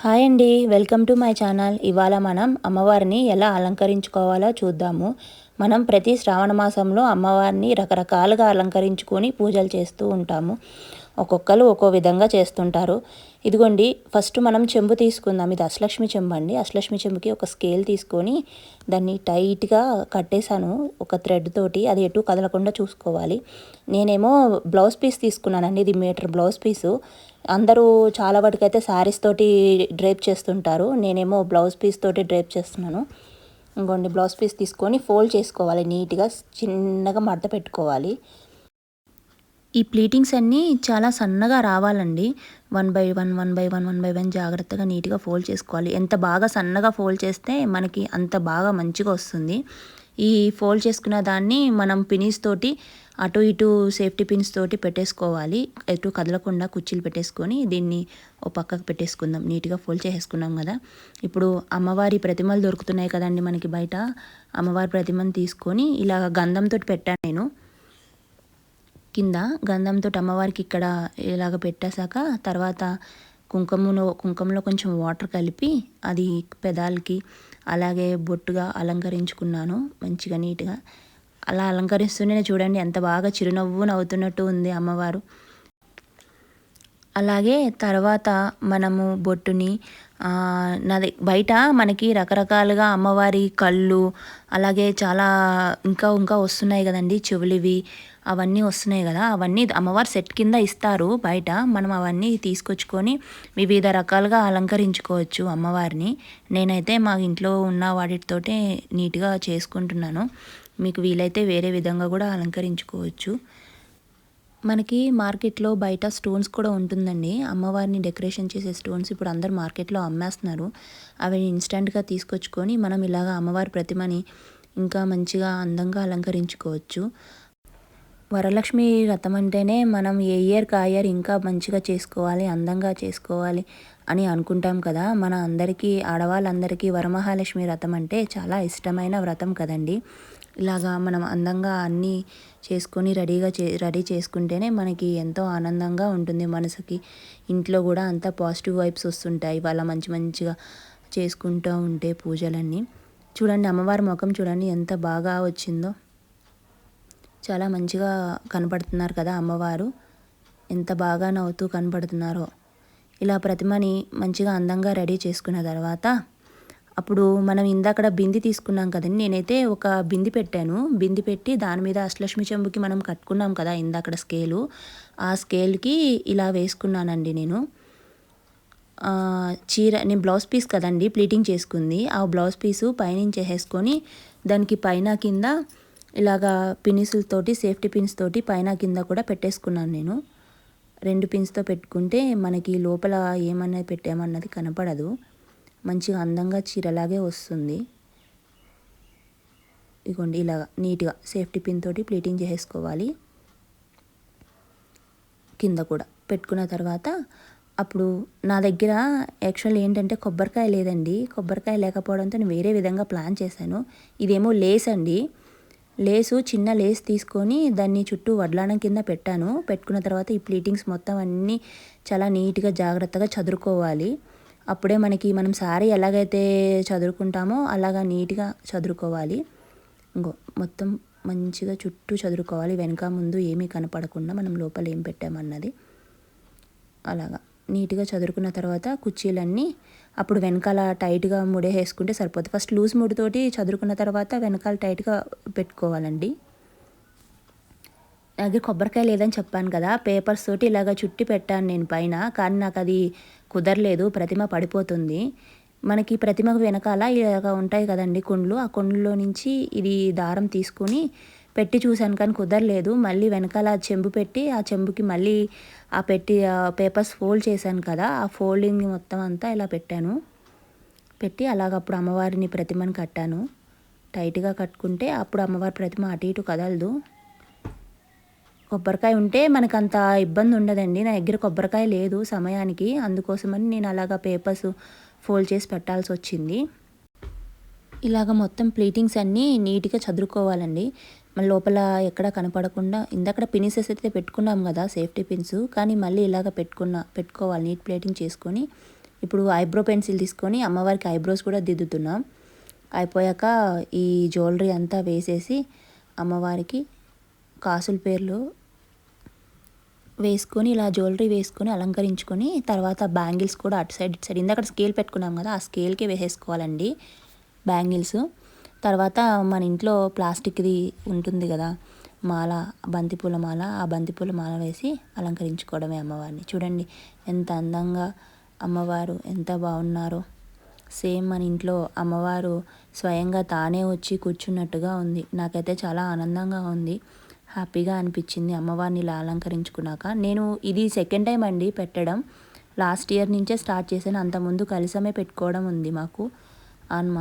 Hi అండి, welcome to my channel. ఇవాళ మనం అమ్మవారిని ఎలా అలంకరించుకోవాలో చూద్దాము. మనం ప్రతి శ్రావణ మాసంలో అమ్మవారిని రకరకాలుగా అలంకరించుకొని పూజలు చేస్తూ ఉంటాము. ఒక్కొక్కరు ఒక్కో విధంగా చేస్తుంటారు. ఇదిగోండి, ఫస్ట్ మనం చెంబు తీసుకుందాం. ఇది అష్టలక్ష్మి చెంబు అండి. అష్టలక్ష్మి చెంబుకి ఒక స్కేల్ తీసుకొని దాన్ని టైట్గా కట్టేశాను ఒక థ్రెడ్ తోటి. అది ఎటు కదలకుండా చూసుకోవాలి. నేనేమో బ్లౌజ్ పీస్ తీసుకున్నానండి. ఇది మీటర్ బ్లౌజ్ పీసు. అందరూ చాలా వాటికైతే శారీస్ తోటి డ్రేప్ చేస్తుంటారు. నేనేమో బ్లౌజ్ పీస్ తోటి డ్రేప్ చేస్తున్నాను. ఇంకోండి, బ్లౌజ్ పీస్ తీసుకొని ఫోల్డ్ చేసుకోవాలి. నీట్గా చిన్నగా మడత పెట్టుకోవాలి. ఈ ప్లీటింగ్స్ అన్నీ చాలా సన్నగా రావాలండి. 1/1 జాగ్రత్తగా నీట్గా ఫోల్డ్ చేసుకోవాలి. ఎంత బాగా సన్నగా ఫోల్డ్ చేస్తే మనకి అంత బాగా మంచిగా వస్తుంది. ఈ ఫోల్డ్ చేసుకున్న దాన్ని మనం పిన్స్ తోటి అటు ఇటు సేఫ్టీ పిన్స్ తోటి పెట్టేసుకోవాలి. ఎటు కదలకుండా కుర్చీలు పెట్టేసుకొని దీన్ని ఓ పక్కకు పెట్టేసుకుందాం. నీట్గా ఫోల్డ్ చేసేసుకున్నాం కదా. ఇప్పుడు అమ్మవారి ప్రతిమలు దొరుకుతున్నాయి కదండి మనకి బయట. అమ్మవారి ప్రతిమను తీసుకొని ఇలా గంధంతో పెట్టాను నేను. కింద గంధంతో అమ్మవారికి ఇక్కడ ఇలాగ పెట్టేశాక తర్వాత కుంకుమలో కొంచెం వాటర్ కలిపి అది పెదాలకి అలాగే బొట్టుగా అలంకరించుకున్నాను మంచిగా నీట్గా. అలా అలంకరిస్తూనే చూడండి ఎంత బాగా చిరునవ్వు నవ్వుతున్నట్టు ఉంది అమ్మవారు. అలాగే తర్వాత మనము బొట్టుని నాది బయట మనకి రకరకాలుగా అమ్మవారి కళ్ళు అలాగే చాలా ఇంకా వస్తున్నాయి కదండి, చెవులివి అవన్నీ వస్తున్నాయి కదా. అవన్నీ అమ్మవారి సెట్ కింద ఇస్తారు బయట. మనం అవన్నీ తీసుకొచ్చుకొని వివిధ రకాలుగా అలంకరించుకోవచ్చు అమ్మవారిని. నేనైతే మా ఇంట్లో ఉన్న వాటితోటే నీట్గా చేసుకుంటున్నాను. మీకు వీలైతే వేరే విధంగా కూడా అలంకరించుకోవచ్చు. మనకి మార్కెట్లో బయట స్టోన్స్ కూడా ఉంటుందండి. అమ్మవారిని డెకరేషన్ చేసే స్టోన్స్ ఇప్పుడు అందరు మార్కెట్లో అమ్మేస్తున్నారు. అవి ఇన్స్టెంట్గా తీసుకొచ్చుకొని మనం ఇలాగ అమ్మవారి ప్రతిమని ఇంకా మంచిగా అందంగా అలంకరించుకోవచ్చు. వరలక్ష్మి వ్రతం అంటేనే మనం ఏ ఇయర్కి ఆ ఇయర్ ఇంకా మంచిగా చేసుకోవాలి, అందంగా చేసుకోవాలి అని అనుకుంటాం కదా. మన అందరికీ ఆడవాళ్ళందరికీ వరమహాలక్ష్మి వ్రతం అంటే చాలా ఇష్టమైన వ్రతం కదండి. ఇలాగా మనం అందంగా అన్నీ చేసుకొని రెడీ చేసుకుంటేనే మనకి ఎంతో ఆనందంగా ఉంటుంది మనసుకి. ఇంట్లో కూడా అంతా పాజిటివ్ వైబ్స్ వస్తుంటాయి వాళ్ళ మంచిగా చేసుకుంటూ ఉంటే పూజలన్నీ. చూడండి అమ్మవారి ముఖం చూడండి ఎంత బాగా వచ్చిందో. చాలా మంచిగా కనపడుతున్నారు కదా అమ్మవారు. ఎంత బాగా నవ్వుతూ కనపడుతున్నారో. ఇలా ప్రతిమని మంచిగా అందంగా రెడీ చేసుకున్న తర్వాత అప్పుడు మనం ఇందాకడ బింది తీసుకున్నాం కదండి. నేనైతే ఒక బింది పెట్టాను. బింది పెట్టి దాని మీద అష్టలక్ష్మి చెంబుకి మనం కట్టుకున్నాం కదా ఇందాకడ స్కేలు. ఆ స్కేల్కి ఇలా వేసుకున్నానండి నేను. నేను బ్లౌజ్ పీస్ కదండి ప్లీటింగ్ చేసుకుంది. ఆ బ్లౌజ్ పీసు పైనుంచి వేసుకొని దానికి పైన కింద ఇలాగా పిన్సులతోటి సేఫ్టీ పిన్స్ తోటి పైన కింద కూడా పెట్టేసుకున్నాను నేను. 2 పిన్స్తో పెట్టుకుంటే మనకి లోపల ఏమన్నది పెట్టామన్నది కనపడదు. మంచిగా అందంగా చీరలాగే వస్తుంది. ఇగోండి ఇలాగా నీట్గా సేఫ్టీ పిన్ తోటి ప్లీటింగ్ చేసుకోవాలి. కింద కూడా పెట్టుకున్న తర్వాత అప్పుడు నా దగ్గర యాక్చువల్ ఏంటంటే కొబ్బరికాయ లేదండి. కొబ్బరికాయ లేకపోవడంతో నేను వేరే విధంగా ప్లాన్ చేశాను. ఇదేమో లేస్ అండి. లేసు చిన్న లేస్ తీసుకొని దాన్ని చుట్టూ వడ్లానం కింద పెట్టాను. పెట్టుకున్న తర్వాత ఈ ప్లీటింగ్స్ మొత్తం అన్నీ చాలా నీట్గా జాగ్రత్తగా చదురుకోవాలి. అప్పుడే మనం శారీ ఎలాగైతే చదురుకుంటామో అలాగా నీట్గా చదురుకోవాలి. ఇంకో మొత్తం మంచిగా చుట్టూ చదురుకోవాలి. వెనక ముందు ఏమీ కనపడకుండా మనం లోపల ఏం పెట్టామన్నది అలాగా నీట్గా చదురుకున్న తర్వాత కుర్చీలన్నీ అప్పుడు వెనకాల టైట్గా ముడేసుకుంటే సరిపోతుంది. ఫస్ట్ లూజ్ ముడితోటి చదురుకున్న తర్వాత వెనకాల టైట్గా పెట్టుకోవాలండి. దగ్గర కొబ్బరికాయ లేదని చెప్పాను కదా, పేపర్స్ తోటి ఇలాగ చుట్టి పెట్టాను నేను పైన. కానీ నాకు అది కుదరలేదు, ప్రతిమ పడిపోతుంది. మనకి ప్రతిమకు వెనకాల ఇలాగ ఉంటాయి కదండి కుండ్లు. ఆ కుండ్లలో నుంచి ఇది దారం తీసుకొని పెట్టి చూశాను కానీ కుదరలేదు. మళ్ళీ వెనకాల చెంబు పెట్టి ఆ చెంబుకి మళ్ళీ ఆ పెట్టి పేపర్స్ ఫోల్డ్ చేశాను కదా, ఆ ఫోల్డింగ్ మొత్తం అంతా ఇలా పెట్టాను. పెట్టి అలాగప్పుడు అమ్మవారిని ప్రతిమను కట్టాను. టైట్గా కట్టుకుంటే అప్పుడు అమ్మవారి ప్రతిమ అటు ఇటు కదలదు. కొబ్బరికాయ ఉంటే మనకు అంత ఇబ్బంది ఉండదండి. నా దగ్గర కొబ్బరికాయ లేదు సమయానికి, అందుకోసమని నేను అలాగా పేపర్స్ ఫోల్డ్ చేసి పెట్టాల్సి వచ్చింది. ఇలాగ మొత్తం ప్లీటింగ్స్ అన్నీ నీట్గా చదురుకోవాలండి. మన లోపల ఎక్కడ కనపడకుండా. ఇందాక పిన్సెస్ అయితే పెట్టుకున్నాం కదా సేఫ్టీ పిన్స్, కానీ మళ్ళీ ఇలాగ పెట్టుకోవాలి. నీట్ ప్లేటింగ్ చేసుకొని ఇప్పుడు ఐబ్రో పెన్సిల్ తీసుకొని అమ్మవారికి ఐబ్రోస్ కూడా దిద్దుతున్నాం. అయిపోయాక ఈ జ్యువెలరీ అంతా వేసేసి అమ్మవారికి కాసుల పేర్లు వేసుకొని ఇలా జ్యువెలరీ వేసుకొని అలంకరించుకొని తర్వాత బ్యాంగిల్స్ కూడా అటు సైడ్ ఇటు సైడ్ ఇందాక స్కేల్ పెట్టుకున్నాం కదా, ఆ స్కేల్కే వేసేసుకోవాలండి బ్యాంగిల్స్. తర్వాత మన ఇంట్లో ప్లాస్టిక్ది ఉంటుంది కదా మాల, బంతిపూల మాల, ఆ బంతిపూల మాల వేసి అలంకరించుకోవడమే అమ్మవారిని. చూడండి ఎంత అందంగా అమ్మవారు ఎంత బాగున్నారో. సేమ్ మన ఇంట్లో అమ్మవారు స్వయంగా తానే వచ్చి కూర్చున్నట్టుగా ఉంది. నాకైతే చాలా ఆనందంగా ఉంది, హ్యాపీగా అనిపించింది అమ్మవారిని ఇలా అలంకరించుకున్నాక. నేను ఇది సెకండ్ టైం అండి పెట్టడం. లాస్ట్ ఇయర్ నుంచే స్టార్ట్ చేశాను, అంతకుముందు కలశమే పెట్టుకోవడం ఉంది మాకు ఆన్మ.